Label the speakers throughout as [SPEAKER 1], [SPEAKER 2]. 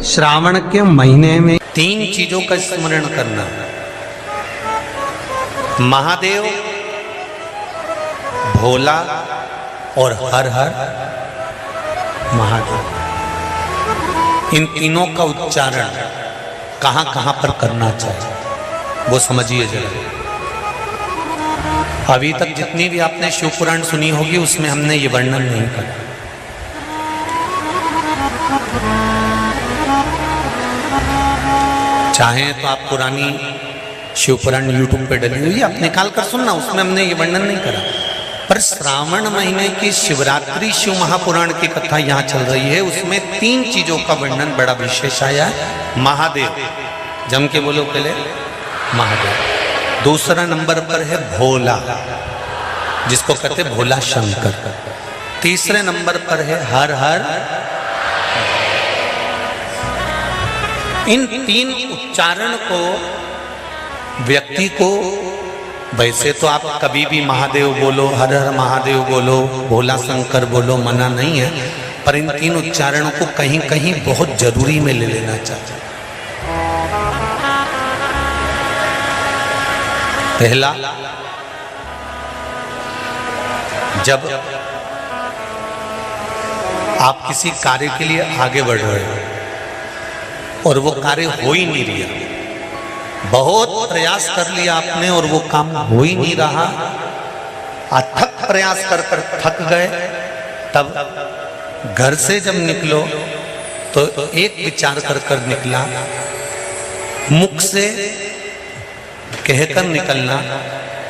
[SPEAKER 1] श्रावण के महीने में 3 चीजों का स्मरण करना। महादेव, भोला और हर हर महादेव। इन तीनों का उच्चारण कहां कहां पर करना चाहिए वो समझिए जरा। अभी तक जितनी भी आपने शिव पुराण सुनी होगी उसमें हमने ये वर्णन नहीं करा। चाहे तो आप पुरानी शिव पुराण यूट्यूब पे डली हुई आप निकाल कर सुनना, उसमें हमने ये वर्णन नहीं करा। पर श्रावण महीने की शिवरात्रि शिव महापुराण की कथा यहाँ चल रही है, उसमें 3 चीजों का वर्णन बड़ा विशेष आया है। महादेव, जम के बोलो पहले महादेव। दूसरा नंबर पर है भोला, जिसको कहते भोला शंकर। तीसरे नंबर पर है हर हर। इन 3 उच्चारण को व्यक्ति को, वैसे तो आप कभी भी महादेव बोलो, हर हर महादेव बोलो, भोला शंकर बोलो, मना नहीं है, पर इन 3 उच्चारणों को कहीं कहीं बहुत जरूरी में ले लेना चाहिए। पहला, जब आप किसी कार्य के लिए आगे बढ़ रहे हो और वो कार्य हो ही नहीं रहा, बहुत प्रयास कर लिया आपने और वो काम हो ही नहीं रहा, अथक प्रयास कर कर थक गए, तब घर से जब निकलो तो एक विचार कर कर निकला, मुख से कहकर निकलना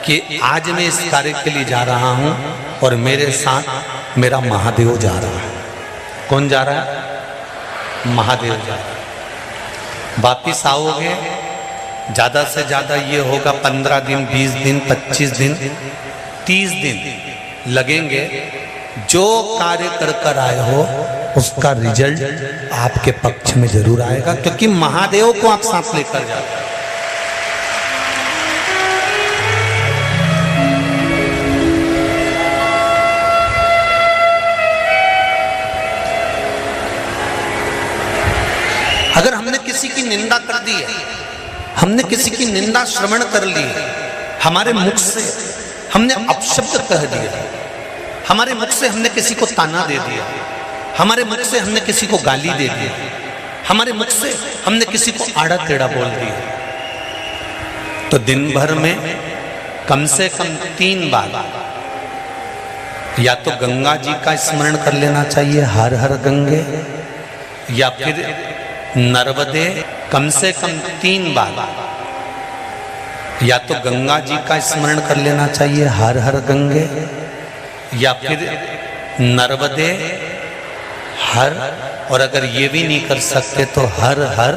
[SPEAKER 1] कि आज मैं इस कार्य के लिए जा रहा हूं और मेरे साथ मेरा महादेव जा रहा है। कौन जा रहा है? महादेव जा रहा है। वापिस आओगे, ज्यादा से ज्यादा ये होगा 15 दिन, 20 दिन, 25 दिन, 30 दिन लगेंगे। जो कार्य कर कर आए हो उसका रिजल्ट आपके पक्ष में जरूर आएगा, क्योंकि महादेव को आप साथ लेकर जाते हैं। अगर हमने किसी की निंदा कर दी है, हमने किसी की निंदा श्रवण कर ली, हमारे मुख से हमने अपशब्द कह दिया, हमारे मुख से हमने किसी को ताना दे दिया, हमारे मुख से हमने किसी को गाली दे दी, हमारे मुख से हमने किसी को आड़ा टेढ़ा बोल दिया, तो दिन भर में कम से कम 3 बार या तो गंगा जी का स्मरण कर लेना चाहिए, हर हर गंगे, या फिर नर्मदे कम से कम 3 बार, या तो गंगा जी का स्मरण कर लेना चाहिए, हर हर गंगे, या फिर नर्मदे हर, और अगर ये भी नहीं कर सकते तो हर हर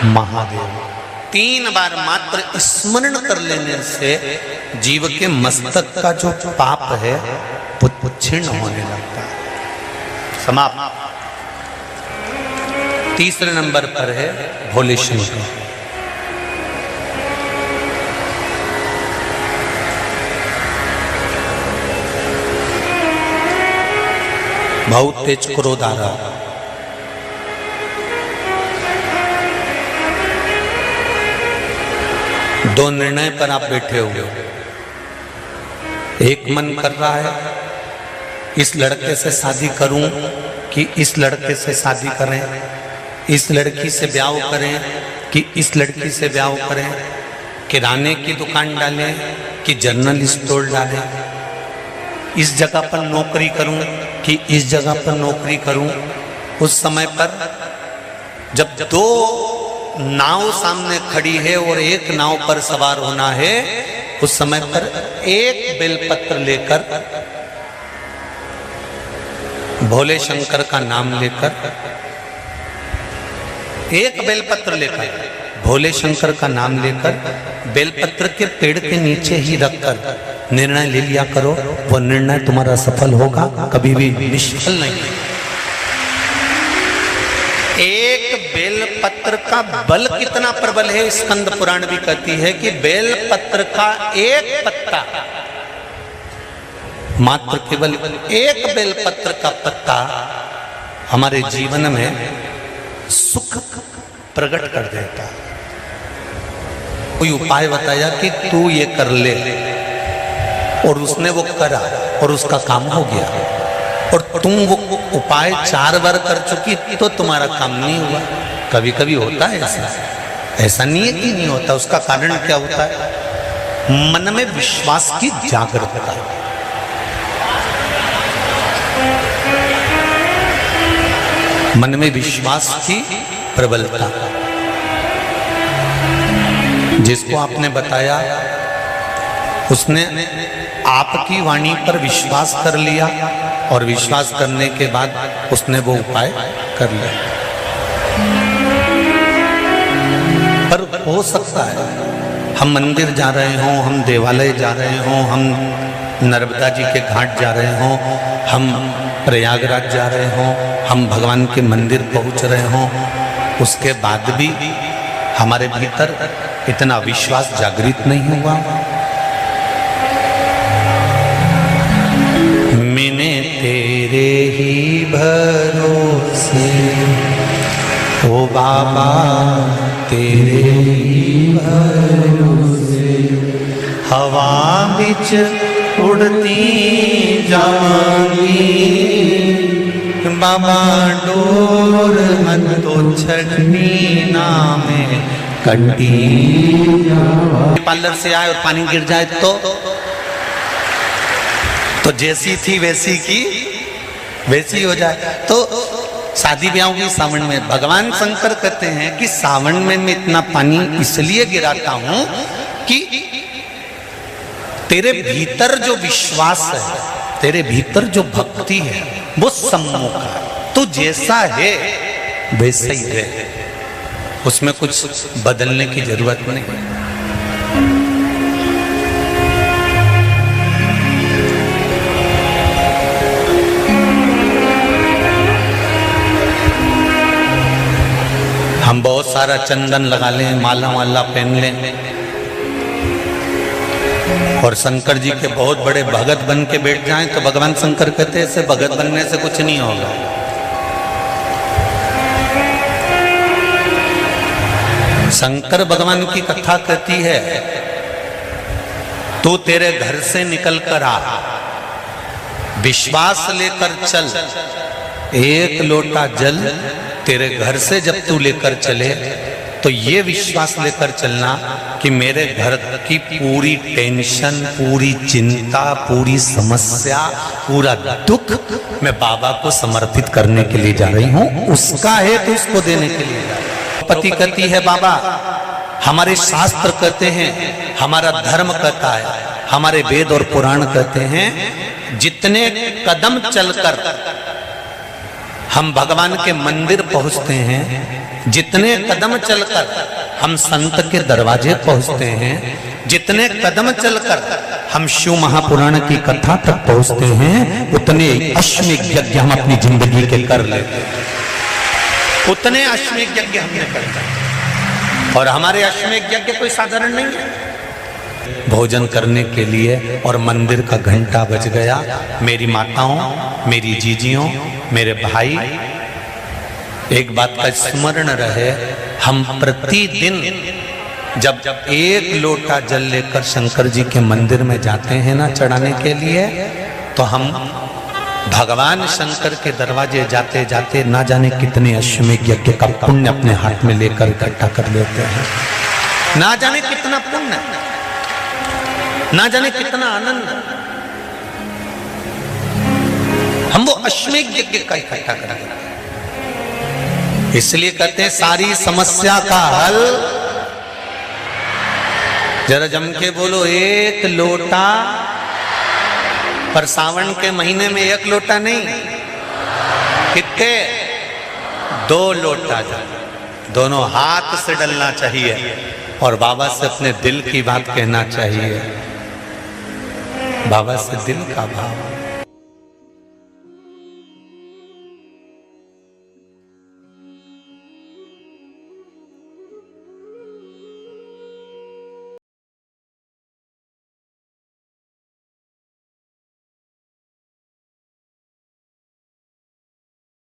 [SPEAKER 1] महादेव। 3 बार मात्र स्मरण कर लेने से जीव के मस्तक का जो पाप है वो क्षीण होने लगता है। समाप्त। तीसरे नंबर पर है भोले शंकर। बहुत तेज क्रोध आ रहा, दो निर्णय पर आप बैठे हुए हो। एक मन कर रहा है इस लड़के से शादी करूं कि इस लड़के से शादी करें, इस लड़की से ब्याह करें कि इस लड़की से ब्याह करें, किराने की दुकान डालें कि जनरल स्टोर डालें, इस जगह पर नौकरी करूं कि इस जगह पर नौकरी करूं। उस समय पर जब 2 नाव सामने खड़ी है और एक नाव पर सवार होना है, उस समय पर एक बेलपत्र लेकर, भोले शंकर का नाम लेकर, एक बेलपत्र लेकर, भोले शंकर का नाम लेकर, बेलपत्र के पेड़ के नीचे ही रखकर निर्णय ले लिया करो, वो निर्णय तुम्हारा सफल होगा, कभी भी निष्फल नहीं। एक बेलपत्र का बल कितना प्रबल है, स्कंद पुराण भी कहती है कि बेलपत्र का एक पत्ता, मात्र केवल एक बेलपत्र का पत्ता हमारे जीवन में सुख प्रकट कर देता। कोई उपाय बताया कि तू ये कर ले, और उसने वो करा और उसका काम हो गया, और तुम वो उपाय 4 बार कर चुकी तो तुम्हारा काम नहीं हुआ। कभी कभी होता है ऐसा, ऐसा नहीं है कि नहीं होता। उसका कारण क्या होता है? मन में विश्वास की जागरूकता। मन में विश्वास की प्रबलता। जिसको आपने बताया उसने आपकी वाणी पर विश्वास कर लिया, और विश्वास करने के बाद उसने वो उपाय कर लिया। पर हो सकता है हम मंदिर जा रहे हों, हम देवालय जा रहे हों, हम नर्मदा जी के घाट जा रहे हों, हम प्रयागराज जा रहे हों, हम भगवान के मंदिर पहुंच रहे हों, उसके बाद भी हमारे भीतर इतना विश्वास जागृत नहीं हुआ। मैंने तेरे ही भरोसे, ओ बाबा तेरे ही भरोसे, हवा बिच उड़ती जाऊंगी, बाबा डोर मन तो छड़नी ना में कंटी। पार्लर से आए और पानी गिर जाए तो जैसी थी वैसी की वैसी हो जाए। तो शादी ब्याहों की सावन में भगवान शंकर कहते हैं कि सावन में मैं इतना पानी इसलिए गिराता हूं कि तेरे भीतर जो विश्वास है, तेरे भीतर जो भक्ति है वो सम्मुख है। तो जैसा है वैसा ही है, उसमें कुछ बदलने की जरूरत नहीं। हम बहुत सारा चंदन लगा लें, माला वाला पहन लें, और शंकर जी के बहुत बड़े भगत बन के बैठ जाएं तो भगवान शंकर कहते हैं ऐसे भगत बनने से कुछ नहीं होगा। शंकर भगवान की कथा कहती है, तू तेरे घर से निकल कर आ, विश्वास लेकर चल, एक लोटा जल तेरे घर से जब तू लेकर चले तो ये विश्वास लेकर चलना कि मेरे घर की पूरी टेंशन, पूरी चिंता, पूरी समस्या, पूरा दुख मैं बाबा को समर्पित करने के लिए जा रही हूं। उसका है तो उसको देने के लिए जा रही हूं। पति कहती है बाबा हमारे शास्त्र कहते हैं, हमारा धर्म कहता है, हमारे वेद और पुराण कहते हैं, जितने कदम चलकर हम भगवान के मंदिर पहुंचते हैं, जितने कदम चलकर हम संत के दरवाजे पहुंचते हैं, जितने कदम चलकर हम शिव महापुराण की कथा तक पहुंचते हैं, उतने अश्वमेध यज्ञ हम अपनी जिंदगी के कर लेते हैं। उतने अश्वमेध यज्ञ हमने करते हैं, और हमारे अश्वमेध यज्ञ कोई साधारण नहीं है। भोजन करने के लिए और मंदिर का घंटा बज गया। मेरी माताओं, मेरी जीजियों, मेरे भाई, एक बात का स्मरण रहे, हम प्रतिदिन जब एक लोटा जल लेकर शंकर जी के मंदिर में जाते हैं ना चढ़ाने के लिए, तो हम भगवान शंकर के दरवाजे जाते जाते ना जाने कितने अश्वमेध यज्ञ का पुण्य अपने हाथ में लेकर इकट्ठा कर लेते हैं। ना जाने कितना पुण्य, ना जाने कितना आनंद हम वो अश्वमेध यज्ञ का इकट्ठा करेंगे। इसलिए कहते हैं सारी समस्या का हल, जरा जम के बोलो, एक लोटा। पर सावन के महीने में एक लोटा नहीं, कितने? 2 लोटा जल, दोनों हाथ से डलना चाहिए और बाबा से अपने दिल की बात कहना चाहिए। बाबा से दिल का भाव।